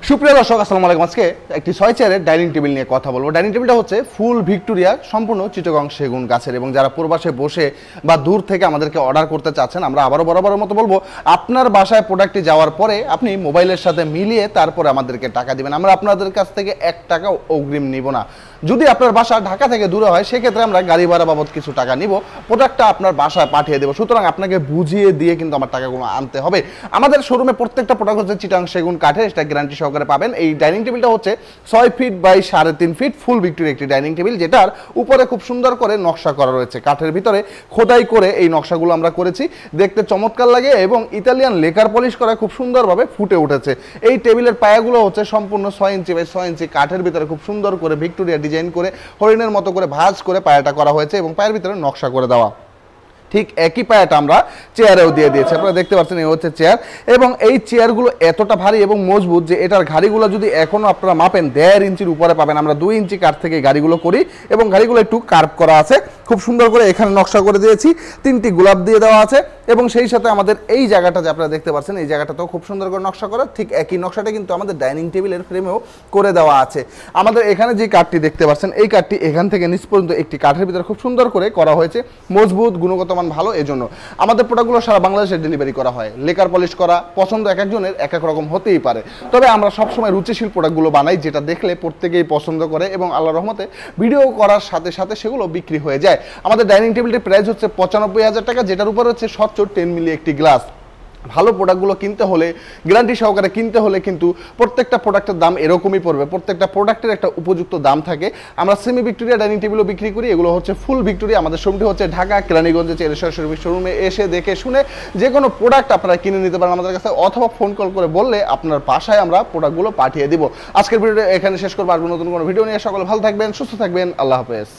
সুপ্রিয় দর্শক, আসসালামু আলাইকুম। আজকে একটি 6 চেয়ারের ডাইনিং টেবিল নিয়ে কথা বলবো। ডাইনিং টেবিলটা হচ্ছে ফুল ভিক্টোরিয়া, সম্পূর্ণ চিটাগং সেগুন গাছের। এবং যারা প্রবাসে বসে বা দূর থেকে আমাদেরকে অর্ডার করতে চাচ্ছেন, আমরা আবারও বরাবরের মতো বলবো, আপনার বাসায় প্রোডাক্টটি যাওয়ার পরে আপনি মোবাইলের সাথে মিলিয়ে তারপরে আমাদেরকে টাকা দিবেন। আমরা আপনাদের কাছ থেকে 1 টাকাও অগ্রিম নিব না। যদি আপনার বাসা ঢাকা থেকে দূরে হয়, সেক্ষেত্রে আমরা গাড়ি ভাড়া বাবদ কিছু টাকা নিব, প্রোডাক্টটা আপনার বাসায় পাঠিয়ে দেবো। সুতরাং আপনাকে বুঝিয়ে দিয়ে কিন্তু আমার টাকাগুলো আনতে হবে। আমাদের শোরুমে প্রত্যেকটা প্রোডাক্ট হচ্ছে চিটাগং সেগুন কাঠের, এটা গ্যারান্টি সহকারে পাবেন। এই ডাইনিং টেবিলটা হচ্ছে 6 feet by 3.5 feet full Victoria একটি ডাইনিং টেবিল, যেটার উপরে খুব সুন্দর করে নকশা করা রয়েছে। কাঠের ভিতরে খোদাই করে এই নকশাগুলো আমরা করেছি, দেখতে চমৎকার লাগে এবং ইতালিয়ান লেকার পলিশ করা খুব সুন্দরভাবে ফুটে উঠেছে। এই টেবিলের পায়াগুলো হচ্ছে সম্পূর্ণ 6 ইঞ্চি বাই 6 ইঞ্চি কাঠের ভিতরে খুব সুন্দর করে ভিক্টোরিয়া ডিজাইন করে হরিণের মতো করে ভাঁজ করে পায়াটা করা হয়েছে এবং পায়ের ভিতরে নকশা করে দেওয়া। ঠিক একই পায়াটা আমরা চেয়ারেও দিয়ে দিয়েছি। আপনারা দেখতে পাচ্ছেন এই হচ্ছে চেয়ার, এবং এই চেয়ারগুলো এতটা ভারী এবং মজবুত যে এটার ঘাড়িগুলো যদি এখনো আপনারা মাপেন 1.5 ইঞ্চির উপরে পাবেন। আমরা 2 ইঞ্চি কাঠ থেকে গাড়িগুলো করি এবং গাড়িগুলো একটু কার্ভ করা আছে, খুব সুন্দর করে এখানে নকশা করে দিয়েছি, 3টি গোলাপ দিয়ে দেওয়া আছে এবং সেই সাথে আমাদের এই জায়গাটা যে আপনারা দেখতে পাচ্ছেন, এই জায়গাটাতেও খুব সুন্দর করে নকশা করা। ঠিক একই নকশাটা কিন্তু আমাদের ডাইনিং টেবিলের ফ্রেমেও করে দেওয়া আছে। আমাদের এখানে যে কাঠটি দেখতে পাচ্ছেন, এই কাঠটি এখান থেকে নিচ পর্যন্ত একটি কাঠের ভিতরে খুব সুন্দর করে করা হয়েছে, মজবুত, গুণগত মান ভালো। এজন্য আমাদের প্রোডাক্টগুলো সারা বাংলাদেশে ডেলিভারি করা হয়। লেকার পলিশ করা, পছন্দ এক একজনের এক এক রকম হতেই পারে, তবে আমরা সবসময় রুচিশীল প্রোডাক্টগুলো বানাই, যেটা দেখলে প্রত্যেকেই পছন্দ করে এবং আল্লাহর রহমতে ভিডিও করার সাথে সাথে সেগুলো বিক্রি হয়ে যায়। আমাদের ডাইনিং টেবিলটির প্রাইস হচ্ছে 95,000 টাকা, যেটার উপর হচ্ছে স্বচ্ছ 10 মিলি একটি গ্লাস। ভালো প্রোডাক্টগুলো কিনতে হলে, গ্যারান্টি সহকারে কিনতে হলে কিন্তু প্রত্যেকটা প্রোডাক্টের দাম এরকমই পড়বে। প্রত্যেকটা প্রোডাক্টের একটা উপযুক্ত দাম থাকে। আমরা সেমি ভিক্টোরিয়া ডাইনিং টেবিলও বিক্রি করি, এগুলো হচ্ছে ফুল ভিক্টোরিয়া। আমাদের শোরুমটি হচ্ছে ঢাকা কেরানীগঞ্জে চেরেশ্বর শোরুমে এসে দেখে শুনে যে কোনো প্রোডাক্ট আপনারা কিনে নিতে পারেন আমাদের কাছে, অথবা ফোন কল করে বললে আপনার বাসায় আমরা প্রোডাক্টগুলো পাঠিয়ে দিব। আজকের ভিডিওটা এখানে শেষ করবো। আসবো নতুন কোনো ভিডিও নিয়ে। সকলে ভালো থাকবেন, সুস্থ থাকবেন, আল্লাহ হাফেজ।